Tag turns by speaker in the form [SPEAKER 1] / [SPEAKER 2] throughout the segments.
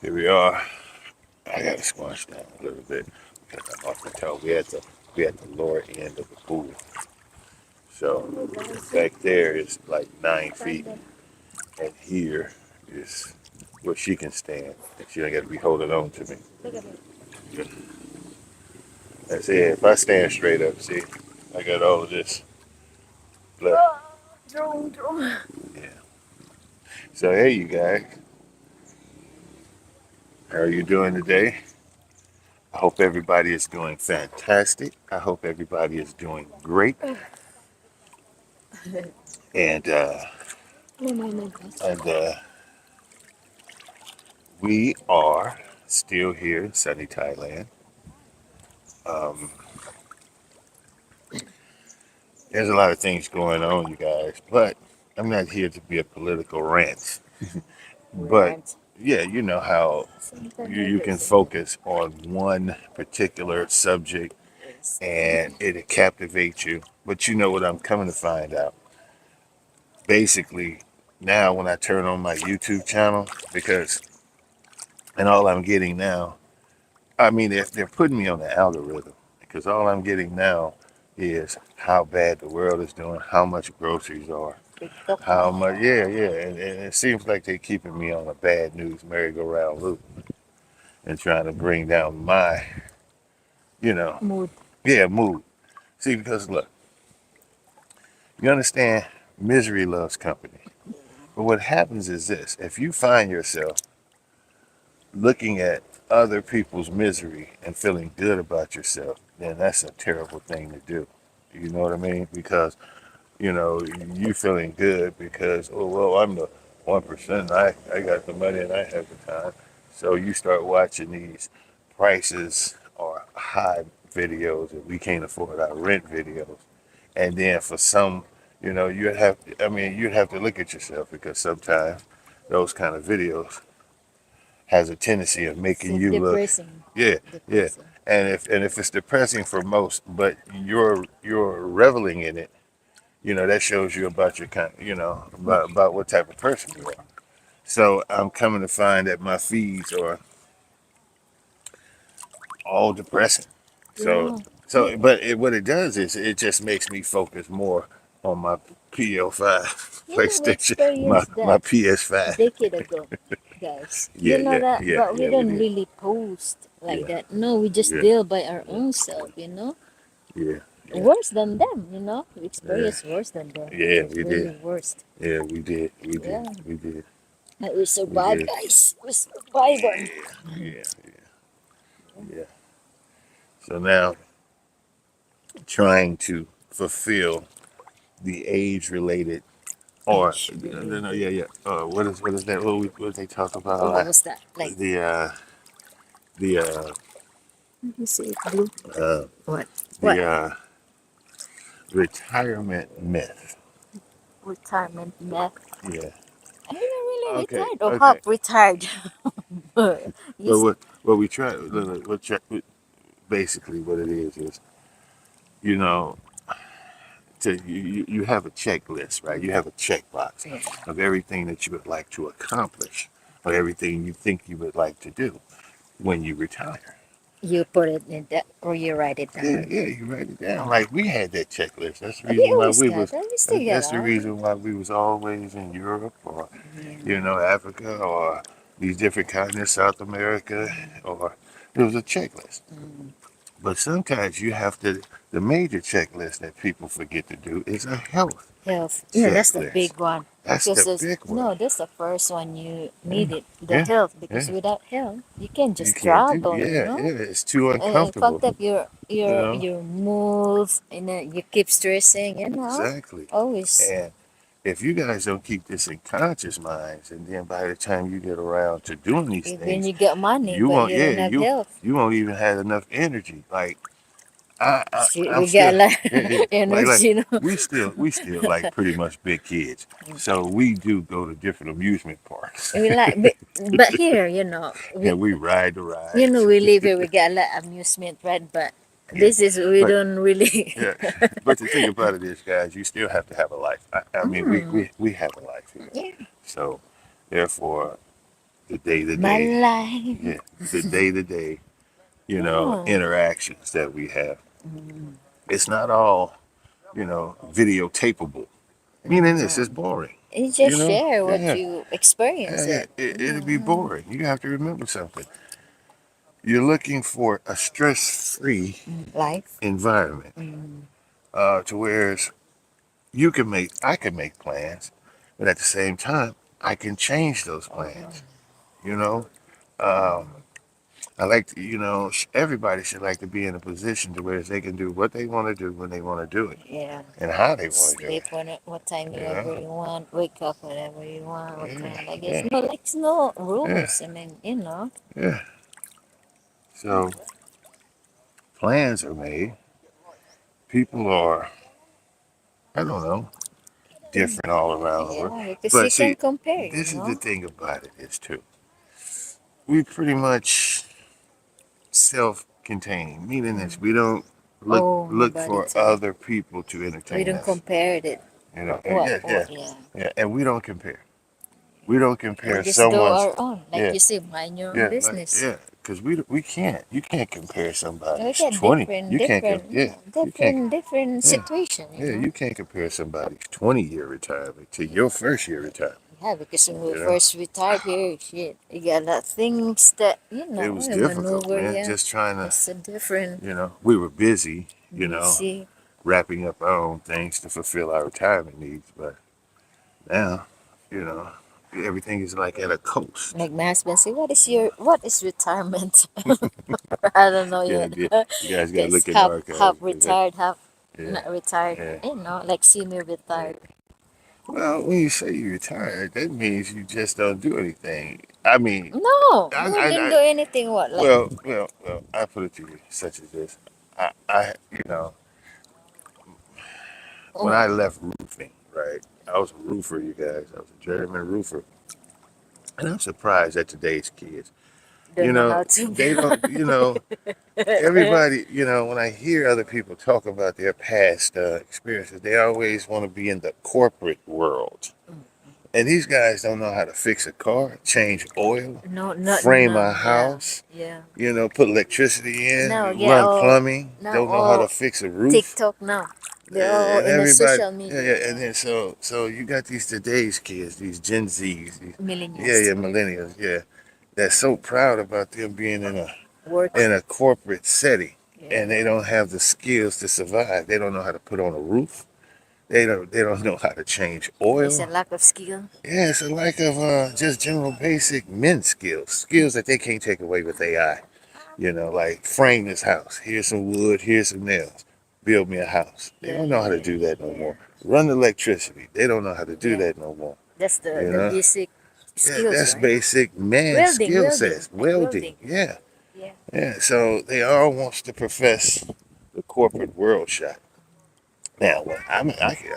[SPEAKER 1] Here we are. I gotta squash down a little bit because I'm off the toe. We at the lower end of the pool. So back there is like 9 feet, and here is where she can stand, and she don't got to be holding on to me. That's it. If I stand straight up, see, I got all of this left. Yeah. So hey, you guys, how are you doing today? I hope everybody is doing fantastic. I hope everybody is doing great. And and we are still here in sunny Thailand. Um, there's a lot of things going on, you guys, but I'm not here to be a political rant. But yeah, you know how you can focus on one particular subject and it captivates you. But you know what I'm coming to find out? Basically, now when I turn on my YouTube channel, because and all I'm getting now, I mean, they're putting me on the algorithm because all I'm getting now is how bad the world is doing, how much groceries are, how much, yeah, and it seems like they're keeping me on a bad news merry-go-round loop and trying to bring down my,
[SPEAKER 2] Mood.
[SPEAKER 1] yeah, mood. See, because look, you understand, misery loves company. But what happens is this: if you find yourself looking at other people's misery and feeling good about yourself, then that's a terrible thing to do. You know what I mean? Because, you feeling good because, oh, well, I'm the 1%, I got the money and I have the time. So you start watching these prices or high videos that we can't afford, our rent videos. And then for some, you'd have to look at yourself because sometimes those kind of videos has a tendency of making you look,
[SPEAKER 2] Depressing.
[SPEAKER 1] yeah, yeah.
[SPEAKER 2] Depressing.
[SPEAKER 1] And if it's depressing for most, but you're reveling in it, that shows you about your kind, about what type of person you are. So I'm coming to find that my feeds are all depressing. So
[SPEAKER 2] Yeah.
[SPEAKER 1] but what it does is it just makes me focus more on my PL5
[SPEAKER 2] We
[SPEAKER 1] PlayStation, my
[SPEAKER 2] experienced
[SPEAKER 1] my
[SPEAKER 2] that
[SPEAKER 1] PS5.
[SPEAKER 2] decade ago, guys.
[SPEAKER 1] Yeah,
[SPEAKER 2] You know
[SPEAKER 1] yeah,
[SPEAKER 2] that,
[SPEAKER 1] yeah,
[SPEAKER 2] but we
[SPEAKER 1] yeah. We
[SPEAKER 2] don't
[SPEAKER 1] did.
[SPEAKER 2] really post like
[SPEAKER 1] Yeah,
[SPEAKER 2] that. No, we just
[SPEAKER 1] yeah,
[SPEAKER 2] deal by our
[SPEAKER 1] yeah,
[SPEAKER 2] own self.
[SPEAKER 1] yeah, yeah,
[SPEAKER 2] Worse than them. We
[SPEAKER 1] yeah.
[SPEAKER 2] experience worse than them.
[SPEAKER 1] Yeah, we
[SPEAKER 2] Really
[SPEAKER 1] did.
[SPEAKER 2] worst.
[SPEAKER 1] Yeah, we did. We did.
[SPEAKER 2] Yeah.
[SPEAKER 1] We did.
[SPEAKER 2] But we
[SPEAKER 1] We
[SPEAKER 2] survived,
[SPEAKER 1] did.
[SPEAKER 2] guys. We survived.
[SPEAKER 1] Yeah, yeah, yeah. So now trying to fulfill the age-related, or
[SPEAKER 2] Age
[SPEAKER 1] no, no,
[SPEAKER 2] related.
[SPEAKER 1] yeah, yeah. What is that? What they talk
[SPEAKER 2] Oh, what
[SPEAKER 1] about?
[SPEAKER 2] was that? Like,
[SPEAKER 1] The the
[SPEAKER 2] let me see it blue.
[SPEAKER 1] uh,
[SPEAKER 2] What?
[SPEAKER 1] the
[SPEAKER 2] What?
[SPEAKER 1] retirement myth.
[SPEAKER 2] Retirement meth.
[SPEAKER 1] Yeah.
[SPEAKER 2] I didn't really
[SPEAKER 1] Okay.
[SPEAKER 2] retired or
[SPEAKER 1] Okay.
[SPEAKER 2] half retired. you
[SPEAKER 1] But what we try, basically what it is you know you have a checklist, right? You have a checkbox
[SPEAKER 2] yeah.
[SPEAKER 1] of everything that you would like to accomplish or everything you think you would like to do when you retire.
[SPEAKER 2] You put it in that or you write it
[SPEAKER 1] Yeah,
[SPEAKER 2] down.
[SPEAKER 1] yeah, you write it down. Like we had that checklist. That's the
[SPEAKER 2] We
[SPEAKER 1] reason why
[SPEAKER 2] always
[SPEAKER 1] we
[SPEAKER 2] got
[SPEAKER 1] was.
[SPEAKER 2] that. We still got
[SPEAKER 1] That's the
[SPEAKER 2] our.
[SPEAKER 1] reason why we was always in Europe or,
[SPEAKER 2] Yeah.
[SPEAKER 1] Africa or these different continents, South America, or there was a checklist.
[SPEAKER 2] Mm.
[SPEAKER 1] But sometimes you have to. The major checklist that people forget to do is a health
[SPEAKER 2] Health. Yeah, that's the
[SPEAKER 1] checklist.
[SPEAKER 2] big one.
[SPEAKER 1] That's
[SPEAKER 2] Because
[SPEAKER 1] the
[SPEAKER 2] there's
[SPEAKER 1] big one.
[SPEAKER 2] no, that's the first one you
[SPEAKER 1] Yeah,
[SPEAKER 2] need it. The
[SPEAKER 1] yeah,
[SPEAKER 2] health. Because
[SPEAKER 1] yeah.
[SPEAKER 2] without health, you can
[SPEAKER 1] You
[SPEAKER 2] just
[SPEAKER 1] can't do.
[SPEAKER 2] struggle.
[SPEAKER 1] Yeah, yeah. It's too
[SPEAKER 2] And
[SPEAKER 1] uncomfortable.
[SPEAKER 2] fucked up your
[SPEAKER 1] You
[SPEAKER 2] your
[SPEAKER 1] know
[SPEAKER 2] your moods. You keep stressing.
[SPEAKER 1] exactly.
[SPEAKER 2] Always.
[SPEAKER 1] And if you guys don't keep this in conscious minds, and then by the time you get around to doing these
[SPEAKER 2] Even
[SPEAKER 1] things,
[SPEAKER 2] you get money,
[SPEAKER 1] you
[SPEAKER 2] but
[SPEAKER 1] won't.
[SPEAKER 2] you
[SPEAKER 1] Yeah,
[SPEAKER 2] don't have health.
[SPEAKER 1] you won't even have enough energy. Like I, I
[SPEAKER 2] Shit,
[SPEAKER 1] I'm
[SPEAKER 2] we got
[SPEAKER 1] still.
[SPEAKER 2] a lot
[SPEAKER 1] Yeah,
[SPEAKER 2] of
[SPEAKER 1] yeah. Like
[SPEAKER 2] energy.
[SPEAKER 1] we still like pretty much big kids. So we do go to different amusement parks,
[SPEAKER 2] We like, but here,
[SPEAKER 1] and we ride the rides.
[SPEAKER 2] we live here. We got a lot of amusement, right? But
[SPEAKER 1] Yeah,
[SPEAKER 2] this is we
[SPEAKER 1] but
[SPEAKER 2] don't really.
[SPEAKER 1] yeah, but the thing about it is, guys, you still have to have a life. I mean,
[SPEAKER 2] Mm,
[SPEAKER 1] we have a life here.
[SPEAKER 2] yeah.
[SPEAKER 1] So therefore, the day to
[SPEAKER 2] My
[SPEAKER 1] day,
[SPEAKER 2] life.
[SPEAKER 1] yeah, the day to day,
[SPEAKER 2] Oh.
[SPEAKER 1] interactions that we have.
[SPEAKER 2] Mm.
[SPEAKER 1] It's not all, videotapable. Meaning this is boring.
[SPEAKER 2] You just share what
[SPEAKER 1] Yeah,
[SPEAKER 2] you experience
[SPEAKER 1] yeah,
[SPEAKER 2] it.
[SPEAKER 1] it'll be boring. You have to remember something. You're looking for a stress-free
[SPEAKER 2] Life.
[SPEAKER 1] environment,
[SPEAKER 2] Mm.
[SPEAKER 1] to where I can make plans, but at the same time, I can change those plans. You know, um, I like to, everybody should like to be in a position to where they can do what they want to do when they want to do it
[SPEAKER 2] Yeah.
[SPEAKER 1] and how they want to do
[SPEAKER 2] Sleep
[SPEAKER 1] it.
[SPEAKER 2] what time you
[SPEAKER 1] You
[SPEAKER 2] ever
[SPEAKER 1] know?
[SPEAKER 2] you want. Wake up whenever you want. What
[SPEAKER 1] Yeah,
[SPEAKER 2] kind? Like
[SPEAKER 1] yeah,
[SPEAKER 2] it's no
[SPEAKER 1] yeah,
[SPEAKER 2] rules. I mean,
[SPEAKER 1] yeah. So plans are made. People are, I don't know, different all around the world.
[SPEAKER 2] Yeah, because you
[SPEAKER 1] But
[SPEAKER 2] can
[SPEAKER 1] see,
[SPEAKER 2] compare.
[SPEAKER 1] this is the thing about it is too. We pretty much self-contained, meaning this we don't
[SPEAKER 2] Oh,
[SPEAKER 1] look
[SPEAKER 2] nobody
[SPEAKER 1] for
[SPEAKER 2] tell.
[SPEAKER 1] other people to
[SPEAKER 2] We
[SPEAKER 1] entertain
[SPEAKER 2] don't
[SPEAKER 1] us.
[SPEAKER 2] compare it.
[SPEAKER 1] Yeah, yeah,
[SPEAKER 2] Yeah.
[SPEAKER 1] yeah, and we don't compare. We don't
[SPEAKER 2] We
[SPEAKER 1] compare
[SPEAKER 2] just do
[SPEAKER 1] someone's.
[SPEAKER 2] our own. Like
[SPEAKER 1] Yeah,
[SPEAKER 2] you say, mind your own
[SPEAKER 1] yeah,
[SPEAKER 2] business.
[SPEAKER 1] because we can't. You can't compare
[SPEAKER 2] We
[SPEAKER 1] somebody's
[SPEAKER 2] get
[SPEAKER 1] 20. You can't.
[SPEAKER 2] different,
[SPEAKER 1] You can't.
[SPEAKER 2] different
[SPEAKER 1] Yeah,
[SPEAKER 2] situation.
[SPEAKER 1] yeah. You can't compare somebody's 20-year retirement to your first year retirement.
[SPEAKER 2] Yeah, because when we
[SPEAKER 1] You know,
[SPEAKER 2] first retired here, shit, you got a lot of things that
[SPEAKER 1] it was
[SPEAKER 2] you
[SPEAKER 1] difficult,
[SPEAKER 2] maneuver.
[SPEAKER 1] man.
[SPEAKER 2] Yeah,
[SPEAKER 1] Just trying to,
[SPEAKER 2] it's a different.
[SPEAKER 1] we were busy,
[SPEAKER 2] You see,
[SPEAKER 1] wrapping up our own things to fulfill our retirement needs. But now, you know, everything is like at a coast.
[SPEAKER 2] like my husband say, what is retirement? I don't know
[SPEAKER 1] Yeah,
[SPEAKER 2] yet.
[SPEAKER 1] yeah. You guys got to
[SPEAKER 2] Because
[SPEAKER 1] look in the
[SPEAKER 2] half
[SPEAKER 1] archives.
[SPEAKER 2] retired, half
[SPEAKER 1] Yeah,
[SPEAKER 2] not retired.
[SPEAKER 1] yeah.
[SPEAKER 2] Like semi-retired.
[SPEAKER 1] Well, when you say you retired, that means you just don't do anything. I mean,
[SPEAKER 2] No,
[SPEAKER 1] I,
[SPEAKER 2] we
[SPEAKER 1] I,
[SPEAKER 2] didn't
[SPEAKER 1] I
[SPEAKER 2] do anything. What like?
[SPEAKER 1] well, I put it to you such as this. When
[SPEAKER 2] Oh,
[SPEAKER 1] I left roofing, right? I was a roofer, you guys. I was a journeyman roofer. And I'm surprised at today's kids.
[SPEAKER 2] don't know how to.
[SPEAKER 1] They don't, everybody, when I hear other people talk about their past experiences, they always want to be in the corporate world. And these guys don't know how to fix a car, change oil,
[SPEAKER 2] No, not
[SPEAKER 1] frame a
[SPEAKER 2] none. Yeah,
[SPEAKER 1] house,
[SPEAKER 2] yeah.
[SPEAKER 1] put electricity
[SPEAKER 2] Now
[SPEAKER 1] in,
[SPEAKER 2] get
[SPEAKER 1] run
[SPEAKER 2] all
[SPEAKER 1] plumbing,
[SPEAKER 2] now
[SPEAKER 1] don't know how to
[SPEAKER 2] all
[SPEAKER 1] fix a roof.
[SPEAKER 2] TikTok now. They're all
[SPEAKER 1] And
[SPEAKER 2] in the
[SPEAKER 1] everybody,
[SPEAKER 2] social
[SPEAKER 1] yeah,
[SPEAKER 2] media.
[SPEAKER 1] yeah, and
[SPEAKER 2] Yeah,
[SPEAKER 1] then so you got these today's kids, these Gen Zs,
[SPEAKER 2] millennials
[SPEAKER 1] millennials, yeah, that's so proud about them being
[SPEAKER 2] work.
[SPEAKER 1] in a corporate setting,
[SPEAKER 2] Yeah,
[SPEAKER 1] and they don't have the skills to survive. They don't know how to put on a roof. They don't know how to change
[SPEAKER 2] it's a
[SPEAKER 1] oil.
[SPEAKER 2] lack of skill.
[SPEAKER 1] Yeah, it's a lack of just general basic men skills that they can't take away with AI. Like frame this house. Here's some wood. Here's some nails. Build me a house. They
[SPEAKER 2] Yeah,
[SPEAKER 1] don't know how to do that no more. Run the electricity. They don't know how to do
[SPEAKER 2] yeah.
[SPEAKER 1] that no more.
[SPEAKER 2] That's
[SPEAKER 1] You
[SPEAKER 2] the
[SPEAKER 1] know,
[SPEAKER 2] basic
[SPEAKER 1] yeah,
[SPEAKER 2] skills,
[SPEAKER 1] that's
[SPEAKER 2] right?
[SPEAKER 1] basic man skill
[SPEAKER 2] Welding,
[SPEAKER 1] sets.
[SPEAKER 2] like
[SPEAKER 1] Welding.
[SPEAKER 2] welding.
[SPEAKER 1] Yeah,
[SPEAKER 2] Yeah.
[SPEAKER 1] yeah. So they all wants to profess the corporate world shot. Now,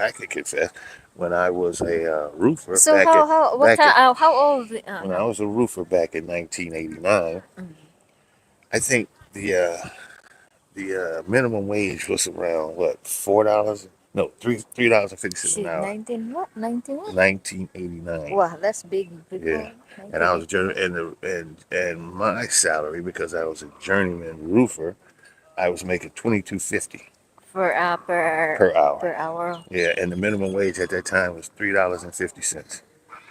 [SPEAKER 1] I could confess, when I was a roofer
[SPEAKER 2] So how what
[SPEAKER 1] back in
[SPEAKER 2] how old?
[SPEAKER 1] when I
[SPEAKER 2] No.
[SPEAKER 1] was a roofer back in 1989,
[SPEAKER 2] Mm.
[SPEAKER 1] I think the minimum wage was around what, $4? No, $3 and 50 cents an
[SPEAKER 2] Shit,
[SPEAKER 1] hour.
[SPEAKER 2] 19 what? 19 what?
[SPEAKER 1] 1989.
[SPEAKER 2] Wow, that's big
[SPEAKER 1] Yeah,
[SPEAKER 2] before
[SPEAKER 1] and I was a
[SPEAKER 2] 1980.
[SPEAKER 1] journey and my salary, because I was a journeyman roofer, I was making 22.50
[SPEAKER 2] For
[SPEAKER 1] per hour.
[SPEAKER 2] per hour.
[SPEAKER 1] Yeah, and the minimum wage at that time was $3.50.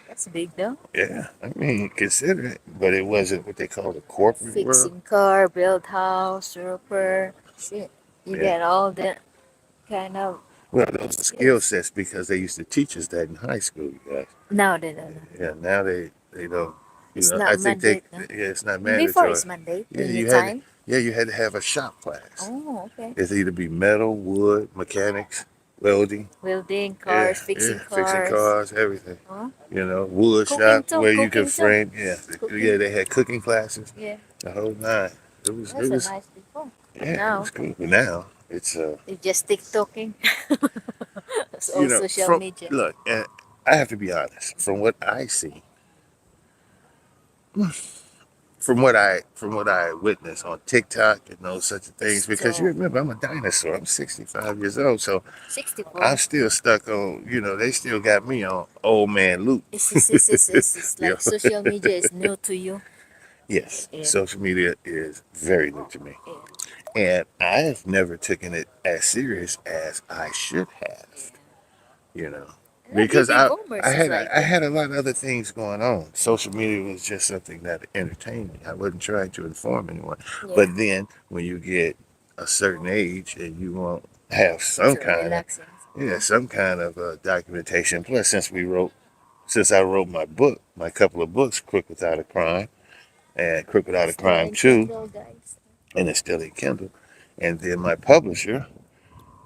[SPEAKER 2] That's big though.
[SPEAKER 1] Yeah, I mean, consider it, but it wasn't what they call the corporate world.
[SPEAKER 2] Fixing car, build house, repair. Shit. You
[SPEAKER 1] Yeah.
[SPEAKER 2] get all the kind of
[SPEAKER 1] Well, those are skill
[SPEAKER 2] skills.
[SPEAKER 1] sets because they used to teach us that in high school, you guys.
[SPEAKER 2] No, they don't.
[SPEAKER 1] Yeah, now they don't.
[SPEAKER 2] It's
[SPEAKER 1] I
[SPEAKER 2] not
[SPEAKER 1] think
[SPEAKER 2] mandate, no?
[SPEAKER 1] yeah, it's not
[SPEAKER 2] Before
[SPEAKER 1] mandatory.
[SPEAKER 2] it's mandate
[SPEAKER 1] Yeah,
[SPEAKER 2] in your time.
[SPEAKER 1] you had to have a shop class.
[SPEAKER 2] Oh, okay.
[SPEAKER 1] It's either be metal, wood, mechanics, welding,
[SPEAKER 2] Welding
[SPEAKER 1] yeah,
[SPEAKER 2] cars, fixing
[SPEAKER 1] fixing
[SPEAKER 2] cars.
[SPEAKER 1] cars, everything.
[SPEAKER 2] Huh?
[SPEAKER 1] Wood
[SPEAKER 2] Cooking
[SPEAKER 1] shop
[SPEAKER 2] too,
[SPEAKER 1] where you could
[SPEAKER 2] cooking too.
[SPEAKER 1] frame. Yeah,
[SPEAKER 2] Cooking.
[SPEAKER 1] they had cooking classes,
[SPEAKER 2] Yeah.
[SPEAKER 1] the whole nine.
[SPEAKER 2] That's
[SPEAKER 1] It
[SPEAKER 2] a
[SPEAKER 1] was,
[SPEAKER 2] nice before.
[SPEAKER 1] yeah, it
[SPEAKER 2] Now
[SPEAKER 1] was cool. But now it's
[SPEAKER 2] you just TikToking. It's all social
[SPEAKER 1] from
[SPEAKER 2] media.
[SPEAKER 1] look, I have to be honest. From what I see, from what I witnessed on TikTok and those such things, because you
[SPEAKER 2] Still
[SPEAKER 1] remember I'm a dinosaur. I'm 65 years old, so I'm
[SPEAKER 2] 64.
[SPEAKER 1] still stuck on. They still got me on old man Luke.
[SPEAKER 2] It's
[SPEAKER 1] You
[SPEAKER 2] like
[SPEAKER 1] know?
[SPEAKER 2] social media is new to you.
[SPEAKER 1] Yes,
[SPEAKER 2] Yeah,
[SPEAKER 1] social media is very new to me,
[SPEAKER 2] yeah,
[SPEAKER 1] and I've never taken it as serious as I should have.
[SPEAKER 2] yeah.
[SPEAKER 1] You know,
[SPEAKER 2] A lot of
[SPEAKER 1] because
[SPEAKER 2] baby
[SPEAKER 1] I
[SPEAKER 2] boomers is
[SPEAKER 1] had
[SPEAKER 2] like
[SPEAKER 1] I
[SPEAKER 2] that.
[SPEAKER 1] had a lot of other things going on. Social media was just something that entertained me. I wasn't trying to inform anyone.
[SPEAKER 2] Yeah,
[SPEAKER 1] But then when you get a certain age and you want to have
[SPEAKER 2] it's relaxing.
[SPEAKER 1] some kind of documentation. Plus, since I wrote my couple of books, Crook Without a Crime and Crook Without a
[SPEAKER 2] Still
[SPEAKER 1] Crime
[SPEAKER 2] in
[SPEAKER 1] 2,
[SPEAKER 2] Kindle, guys.
[SPEAKER 1] and it's still in Kindle. And then my publisher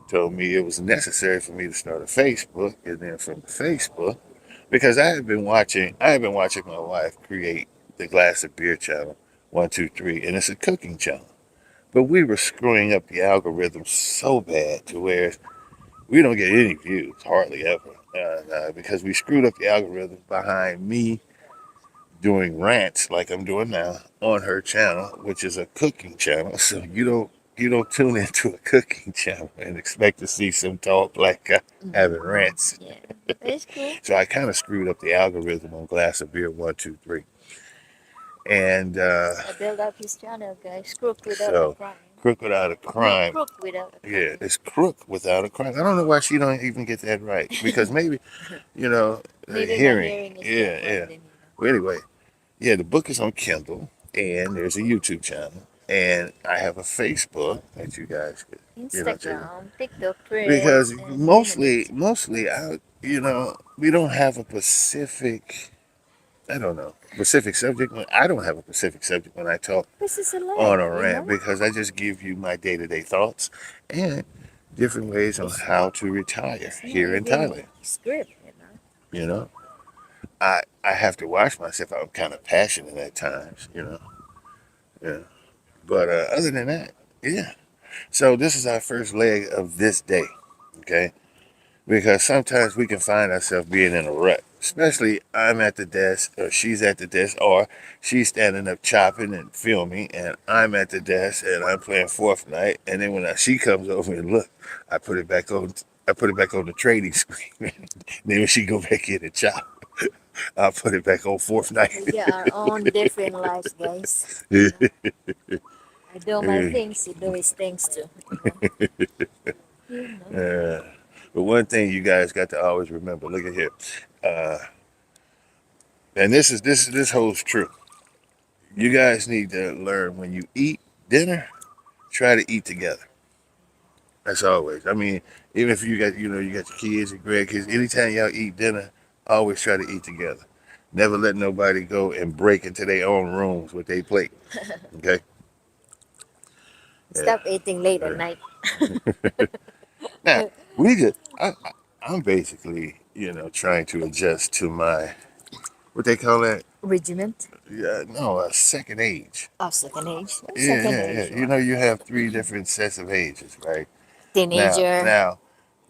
[SPEAKER 1] told me it was necessary for me to start a Facebook, and then from Facebook, because I had been watching my wife create the Glass of Beer channel, 123, and it's a cooking channel. But we were screwing up the algorithm so bad to where we don't get any views, hardly ever, because we screwed up the algorithm behind me doing rants like I'm doing now on her channel, which is a cooking channel. So you don't tune into a cooking channel and expect to see some talk like having rants.
[SPEAKER 2] Yeah, it's cool.
[SPEAKER 1] So I kind of screwed up the algorithm on Glass of Beer 123, and
[SPEAKER 2] I build up his channel, guys. Crook without a
[SPEAKER 1] so
[SPEAKER 2] crime.
[SPEAKER 1] Crook Without a
[SPEAKER 2] No,
[SPEAKER 1] Crime.
[SPEAKER 2] crook without a
[SPEAKER 1] Yeah,
[SPEAKER 2] crime.
[SPEAKER 1] it's Crook Without a Crime. I don't know why she don't even get that right, because maybe
[SPEAKER 2] Maybe my
[SPEAKER 1] hearing.
[SPEAKER 2] hearing is
[SPEAKER 1] Yeah,
[SPEAKER 2] different
[SPEAKER 1] yeah.
[SPEAKER 2] than
[SPEAKER 1] Well, anyway, yeah, the book is on Kindle, and there's a YouTube channel, and I have a Facebook that you guys could, check out.
[SPEAKER 2] Instagram, TikTok,
[SPEAKER 1] Because
[SPEAKER 2] Threads, and many
[SPEAKER 1] mostly,
[SPEAKER 2] others.
[SPEAKER 1] mostly, we don't have a specific. I don't know specific subject. I don't have a specific subject when I talk
[SPEAKER 2] This is a
[SPEAKER 1] on
[SPEAKER 2] life,
[SPEAKER 1] a
[SPEAKER 2] you
[SPEAKER 1] rant,
[SPEAKER 2] know?
[SPEAKER 1] because I just give you my day-to-day thoughts and different ways on
[SPEAKER 2] It's,
[SPEAKER 1] how to retire
[SPEAKER 2] it's not
[SPEAKER 1] here in
[SPEAKER 2] even
[SPEAKER 1] Thailand.
[SPEAKER 2] script, you know?
[SPEAKER 1] You know, I have to watch myself. I'm kind of passionate at times. Yeah. But other than that, yeah. So this is our first leg of this day, okay? Because sometimes we can find ourselves being in a rut. Especially I'm at the desk, or she's at the desk, or she's standing up chopping and filming, and I'm at the desk and I'm playing fourth night. And then she comes over and look, I put it back on. I put it back on the trading screen. Then when she go back in and chop, I'll put it back on fourth night.
[SPEAKER 2] We got our own different lives, guys. You know? I do my things, he do his things too, you know? You know?
[SPEAKER 1] Uh, but one thing you guys got to always remember. Look at here, uh, and this holds true. You guys need to learn, when you eat dinner, try to eat together. That's always. I mean, even if you got your kids and grandkids, anytime y'all eat dinner, always try to eat together. Never let nobody go and break into their own rooms with their plate. Okay. Yeah.
[SPEAKER 2] Stop eating late at
[SPEAKER 1] Yeah.
[SPEAKER 2] night.
[SPEAKER 1] Now we just. I'm basically, trying to adjust to my, what they call that.
[SPEAKER 2] Regiment?
[SPEAKER 1] Yeah, no, a second age.
[SPEAKER 2] Oh, second age.
[SPEAKER 1] Yeah,
[SPEAKER 2] Second
[SPEAKER 1] yeah, yeah.
[SPEAKER 2] age,
[SPEAKER 1] You have three different sets of ages, right? Now,
[SPEAKER 2] teenager.
[SPEAKER 1] now,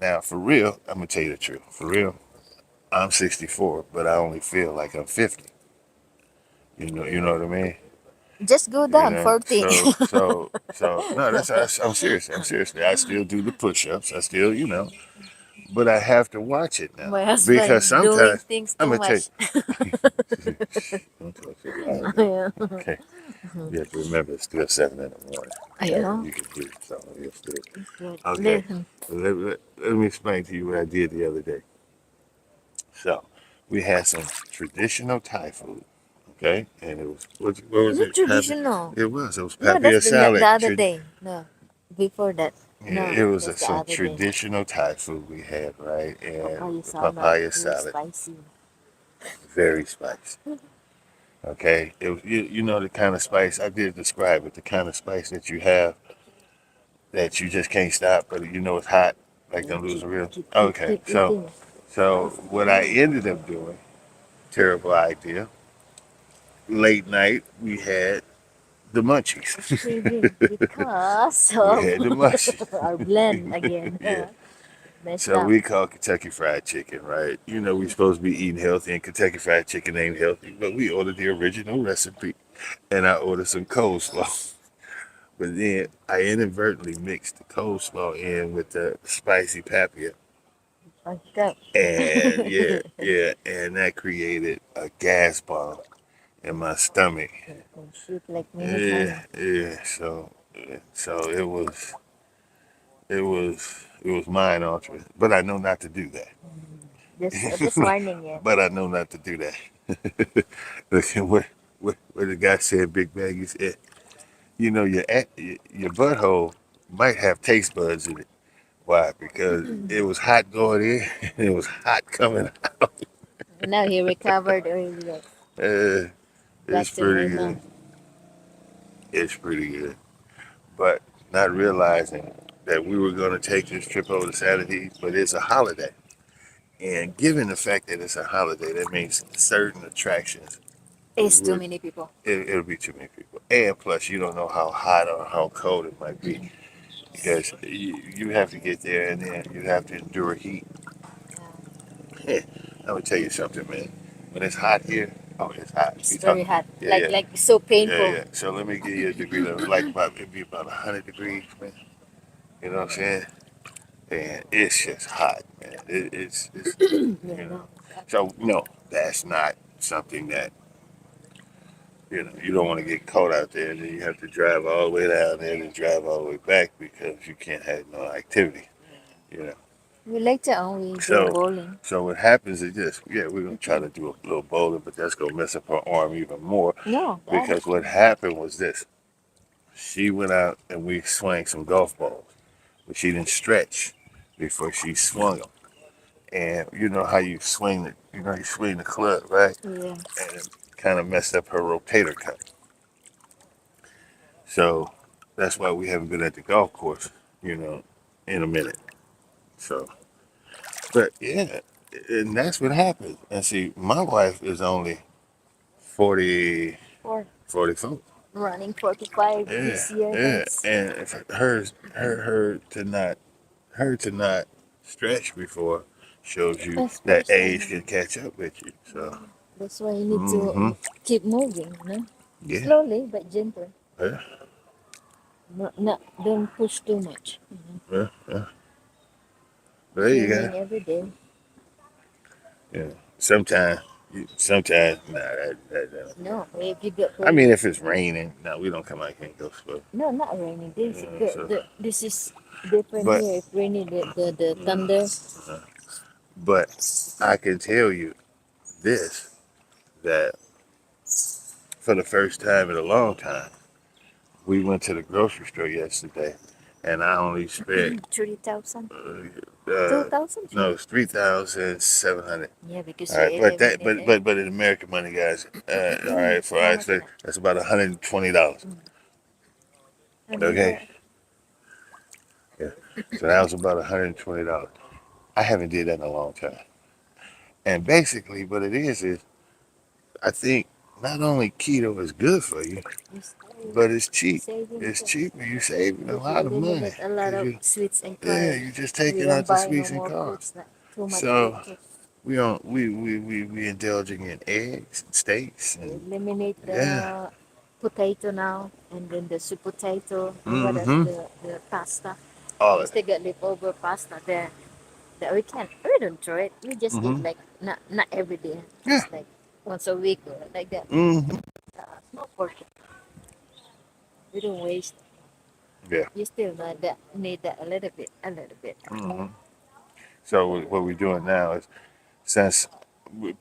[SPEAKER 1] now, for real, I'm gonna tell you the truth. For real, I'm 64, but I only feel like I'm 50. You know what I mean?
[SPEAKER 2] Just go
[SPEAKER 1] You
[SPEAKER 2] down
[SPEAKER 1] know,
[SPEAKER 2] 40.
[SPEAKER 1] so no, I'm serious. I'm seriously. I still do the push-ups. I still, but I have to watch it now,
[SPEAKER 2] My
[SPEAKER 1] because
[SPEAKER 2] husband doing
[SPEAKER 1] sometimes
[SPEAKER 2] things
[SPEAKER 1] I'm
[SPEAKER 2] too
[SPEAKER 1] gonna tell you.
[SPEAKER 2] much.
[SPEAKER 1] Don't talk so loud.
[SPEAKER 2] Yeah.
[SPEAKER 1] Okay, you have to remember it's still 7 in the morning.
[SPEAKER 2] I
[SPEAKER 1] Okay,
[SPEAKER 2] know.
[SPEAKER 1] you can hear something. It's still.
[SPEAKER 2] Good.
[SPEAKER 1] Okay,
[SPEAKER 2] Listen.
[SPEAKER 1] let me explain to you what I did the other day. So, we had some traditional Thai food, okay? And it was, what was
[SPEAKER 2] Is it
[SPEAKER 1] it?
[SPEAKER 2] traditional?
[SPEAKER 1] It was
[SPEAKER 2] No, that's
[SPEAKER 1] papaya
[SPEAKER 2] the
[SPEAKER 1] salad.
[SPEAKER 2] other day. No, before that.
[SPEAKER 1] Yeah,
[SPEAKER 2] No,
[SPEAKER 1] it was
[SPEAKER 2] that's the
[SPEAKER 1] some
[SPEAKER 2] other day.
[SPEAKER 1] traditional Thai food we had, right? And
[SPEAKER 2] Papaya
[SPEAKER 1] the
[SPEAKER 2] salad.
[SPEAKER 1] papaya
[SPEAKER 2] Very
[SPEAKER 1] salad,
[SPEAKER 2] spicy.
[SPEAKER 1] very spicy. Okay, you know the kind of spice I did describe it, the kind of spice that you have that you just can't stop, but it's hot, like
[SPEAKER 2] Yeah,
[SPEAKER 1] don't lose
[SPEAKER 2] keep,
[SPEAKER 1] a real.
[SPEAKER 2] keep, keep,
[SPEAKER 1] Okay,
[SPEAKER 2] keep
[SPEAKER 1] so
[SPEAKER 2] eating.
[SPEAKER 1] so what I ended up doing, terrible idea. Late night, we had the
[SPEAKER 2] It's
[SPEAKER 1] munchies.
[SPEAKER 2] craving because
[SPEAKER 1] We
[SPEAKER 2] of
[SPEAKER 1] had the munchies.
[SPEAKER 2] our blend again.
[SPEAKER 1] Yeah,
[SPEAKER 2] Messed
[SPEAKER 1] So
[SPEAKER 2] up.
[SPEAKER 1] we call Kentucky Fried Chicken, right? You know we're supposed to be eating healthy, and Kentucky Fried Chicken ain't healthy, but we ordered the original recipe, and I ordered some coleslaw. But then I inadvertently mixed the coleslaw in with the spicy papaya,
[SPEAKER 2] Fucked up.
[SPEAKER 1] and yeah, and that created a gas bomb in my stomach.
[SPEAKER 2] And shoot like mini
[SPEAKER 1] Yeah,
[SPEAKER 2] cannon.
[SPEAKER 1] yeah. So it was mind altering, but I know not to do
[SPEAKER 2] Just
[SPEAKER 1] that.
[SPEAKER 2] warning you.
[SPEAKER 1] But I know not to do that. Look at what the guy said, Big Bag. He said, you know, your butthole might have taste buds in it. Why? Because it was hot going in and it was hot coming out.
[SPEAKER 2] Now he recovered earlier.
[SPEAKER 1] Uh, it's
[SPEAKER 2] Back to
[SPEAKER 1] pretty good.
[SPEAKER 2] normal.
[SPEAKER 1] It's pretty good. But not realizing that we were going to take this trip over to Saturday, but it's a holiday. And given the fact that it's a holiday, that means certain attractions,
[SPEAKER 2] It's too
[SPEAKER 1] would
[SPEAKER 2] many people.
[SPEAKER 1] it'll be too many people. And plus, you don't know how hot or how cold it might be because you have to get there and then you have to endure heat. I'm gonna tell you something, man. When it's hot here, oh, it's hot.
[SPEAKER 2] It's
[SPEAKER 1] We
[SPEAKER 2] very
[SPEAKER 1] talk,
[SPEAKER 2] hot.
[SPEAKER 1] yeah, yeah,
[SPEAKER 2] Like so
[SPEAKER 1] yeah,
[SPEAKER 2] painful.
[SPEAKER 1] yeah. So let me give you a degree level. Like it'd be about 100 degrees, man. You know what I'm saying? And it's just hot, man. It's
[SPEAKER 2] Yeah,
[SPEAKER 1] you know.
[SPEAKER 2] no.
[SPEAKER 1] So no, that's not something that you don't want to get caught out there, and then you have to drive all the way down there and drive all the way back because you can't have no activity. You know.
[SPEAKER 2] We later on we go
[SPEAKER 1] So
[SPEAKER 2] bowling.
[SPEAKER 1] so what happens is this. Yeah, we're gonna try to do a little bowling, but that's gonna mess up her arm even more
[SPEAKER 2] No, that
[SPEAKER 1] because what happened was this. She went out and we swung some golf balls, but she didn't stretch before she swung them. And you know how you swing you swing the club, right?
[SPEAKER 2] yeah.
[SPEAKER 1] And it kind of messed up her rotator cuff. So that's why we haven't been at the golf course, in a minute. So, but yeah, and that's what happened. And see, my wife is only 40,
[SPEAKER 2] Or
[SPEAKER 1] 44.
[SPEAKER 2] running 45
[SPEAKER 1] Yeah,
[SPEAKER 2] this year,
[SPEAKER 1] yeah.
[SPEAKER 2] guys.
[SPEAKER 1] And if her to not stretch before shows you
[SPEAKER 2] Best
[SPEAKER 1] that age
[SPEAKER 2] person.
[SPEAKER 1] can catch up with you. So,
[SPEAKER 2] That's why you need to
[SPEAKER 1] mm-hmm.
[SPEAKER 2] keep moving.
[SPEAKER 1] Yeah,
[SPEAKER 2] Slowly but gently.
[SPEAKER 1] yeah,
[SPEAKER 2] Not don't push too much.
[SPEAKER 1] yeah, yeah. There you go.
[SPEAKER 2] Swimming every day.
[SPEAKER 1] Yeah. Sometimes, nah, that.
[SPEAKER 2] No, if you get
[SPEAKER 1] I
[SPEAKER 2] paid.
[SPEAKER 1] mean, if it's raining, no, we don't come out here and go swim.
[SPEAKER 2] No, not raining.
[SPEAKER 1] So,
[SPEAKER 2] This is different
[SPEAKER 1] but,
[SPEAKER 2] here. If rainy, the thunder.
[SPEAKER 1] uh, but I can tell you this that for the first time in a long time, we went to the grocery store yesterday, and I only spent
[SPEAKER 2] 3,000.
[SPEAKER 1] uh,
[SPEAKER 2] 2,000.
[SPEAKER 1] no, it's 3,700.
[SPEAKER 2] Yeah, because
[SPEAKER 1] All
[SPEAKER 2] you
[SPEAKER 1] right,
[SPEAKER 2] ate
[SPEAKER 1] but
[SPEAKER 2] every
[SPEAKER 1] that,
[SPEAKER 2] day.
[SPEAKER 1] but in American money, guys. All right, for
[SPEAKER 2] How
[SPEAKER 1] us,
[SPEAKER 2] much is
[SPEAKER 1] that's about $120. Okay,
[SPEAKER 2] that?
[SPEAKER 1] yeah. So that was about $120. I haven't did that in a long time. And basically, what it is I think not only keto is good for you, but it's cheap.
[SPEAKER 2] Saving
[SPEAKER 1] It's
[SPEAKER 2] too.
[SPEAKER 1] cheaper. You saving a
[SPEAKER 2] If you
[SPEAKER 1] lot of money
[SPEAKER 2] eliminate a lot
[SPEAKER 1] because
[SPEAKER 2] of sweets and
[SPEAKER 1] yeah,
[SPEAKER 2] carbs,
[SPEAKER 1] you just
[SPEAKER 2] you
[SPEAKER 1] taking
[SPEAKER 2] don't
[SPEAKER 1] out the
[SPEAKER 2] buy no
[SPEAKER 1] sweets and
[SPEAKER 2] more
[SPEAKER 1] carbs.
[SPEAKER 2] foods. Not too much
[SPEAKER 1] So
[SPEAKER 2] fructose.
[SPEAKER 1] we don't we indulging in eggs and steaks and
[SPEAKER 2] Eliminate
[SPEAKER 1] yeah.
[SPEAKER 2] the potato now, and then the sweet potato, and what else?
[SPEAKER 1] Mm-hmm.
[SPEAKER 2] The pasta.
[SPEAKER 1] All
[SPEAKER 2] We
[SPEAKER 1] of it.
[SPEAKER 2] still got leftover pasta there that we don't throw it. We just eat
[SPEAKER 1] Mm-hmm.
[SPEAKER 2] like not every day,
[SPEAKER 1] Yeah.
[SPEAKER 2] just like once a week or like that.
[SPEAKER 1] Mm-hmm.
[SPEAKER 2] Small portion. We don't waste.
[SPEAKER 1] Yeah.
[SPEAKER 2] You still need that a little bit, a little bit.
[SPEAKER 1] Mm-hmm. So what we're doing now is since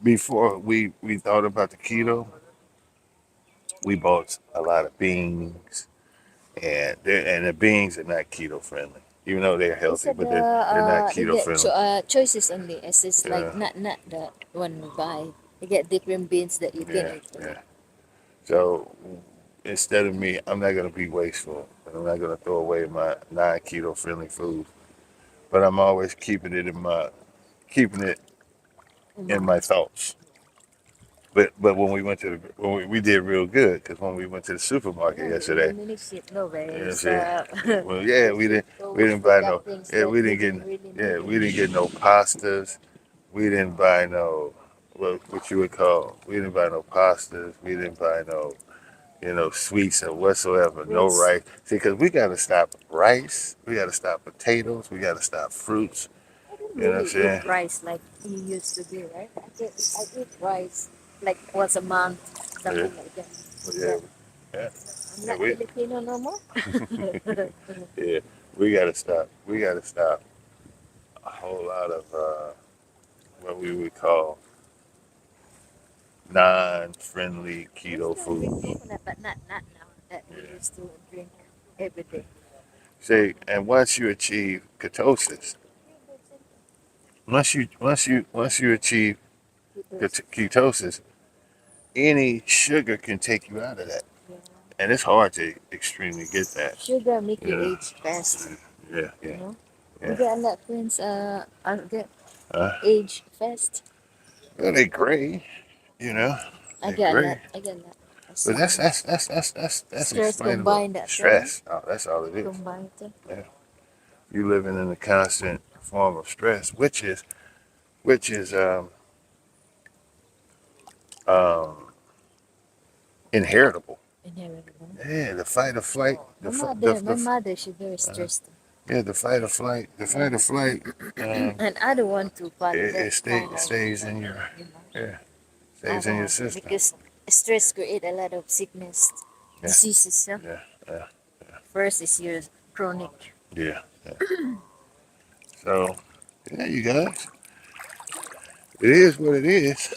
[SPEAKER 1] before we thought about the keto, we bought a lot of beans and the beans are not keto friendly, even though they're
[SPEAKER 2] It's
[SPEAKER 1] healthy, but they're not
[SPEAKER 2] they
[SPEAKER 1] keto
[SPEAKER 2] get
[SPEAKER 1] friendly.
[SPEAKER 2] choices only. It's like
[SPEAKER 1] Yeah,
[SPEAKER 2] not the one we buy. You get different beans that you can
[SPEAKER 1] yeah,
[SPEAKER 2] eat.
[SPEAKER 1] yeah. So instead of me, I'm not gonna be wasteful. I'm not gonna throw away my non-keto friendly food, but I'm always keeping it in my thoughts. But when we went to we did real good because when we went to the supermarket yesterday,
[SPEAKER 2] No
[SPEAKER 1] you know what I'm
[SPEAKER 2] ways.
[SPEAKER 1] saying? Well, yeah, we didn't buy no we didn't get we didn't get no pastas. We didn't buy no what you would call we didn't buy no pastas. We didn't buy no sweets or whatsoever. No
[SPEAKER 2] Fruits.
[SPEAKER 1] rice. See, because we got to stop rice. We got to stop potatoes. We got to stop fruits.
[SPEAKER 2] I don't
[SPEAKER 1] You know what I'm
[SPEAKER 2] really
[SPEAKER 1] saying?
[SPEAKER 2] eat rice like you used to do, right? I eat rice like once a month,
[SPEAKER 1] Yeah,
[SPEAKER 2] something like that.
[SPEAKER 1] yeah,
[SPEAKER 2] But
[SPEAKER 1] yeah.
[SPEAKER 2] I'm
[SPEAKER 1] Yeah,
[SPEAKER 2] not Filipino no more.
[SPEAKER 1] yeah. We got to stop. We got to stop a whole lot of what we would call non-friendly
[SPEAKER 2] We
[SPEAKER 1] keto
[SPEAKER 2] still drink
[SPEAKER 1] foods.
[SPEAKER 2] coconut, but not now that we
[SPEAKER 1] Yeah.
[SPEAKER 2] used to drink every day.
[SPEAKER 1] See, and once you achieve ketosis, once you achieve
[SPEAKER 2] Ketosis.
[SPEAKER 1] ketosis, any sugar can take you out of that,
[SPEAKER 2] Yeah.
[SPEAKER 1] and it's hard to extremely get that.
[SPEAKER 2] Sugar make
[SPEAKER 1] You
[SPEAKER 2] you
[SPEAKER 1] know.
[SPEAKER 2] age fast,
[SPEAKER 1] Yeah,
[SPEAKER 2] you
[SPEAKER 1] yeah,
[SPEAKER 2] know. You
[SPEAKER 1] yeah.
[SPEAKER 2] got a lot of friends get
[SPEAKER 1] Uh,
[SPEAKER 2] age fast.
[SPEAKER 1] well, they gray, you know,
[SPEAKER 2] I
[SPEAKER 1] they
[SPEAKER 2] got a lot.
[SPEAKER 1] gray.
[SPEAKER 2] I got a lot.
[SPEAKER 1] But that's
[SPEAKER 2] Some
[SPEAKER 1] that's that's that's that's that's
[SPEAKER 2] stress
[SPEAKER 1] explainable.
[SPEAKER 2] combined that time.
[SPEAKER 1] Stress. Oh, that's all it is.
[SPEAKER 2] Combined.
[SPEAKER 1] Yeah. You living in a constant form of stress, which is um inheritable.
[SPEAKER 2] Inheritable.
[SPEAKER 1] Yeah, the fight or flight,
[SPEAKER 2] My mother, she's very
[SPEAKER 1] uh,
[SPEAKER 2] stressed.
[SPEAKER 1] yeah, the fight or flight.
[SPEAKER 2] And I don't want to follow
[SPEAKER 1] It
[SPEAKER 2] that kind
[SPEAKER 1] it
[SPEAKER 2] of,
[SPEAKER 1] stays in your
[SPEAKER 2] you know.
[SPEAKER 1] yeah,
[SPEAKER 2] I
[SPEAKER 1] stays in
[SPEAKER 2] don't
[SPEAKER 1] your
[SPEAKER 2] want to
[SPEAKER 1] system.
[SPEAKER 2] because stress create a lot of sickness,
[SPEAKER 1] Yeah,
[SPEAKER 2] diseases. Yeah?
[SPEAKER 1] yeah, yeah,
[SPEAKER 2] First is your chronic.
[SPEAKER 1] yeah. Yeah. So yeah, you guys, it is what it is.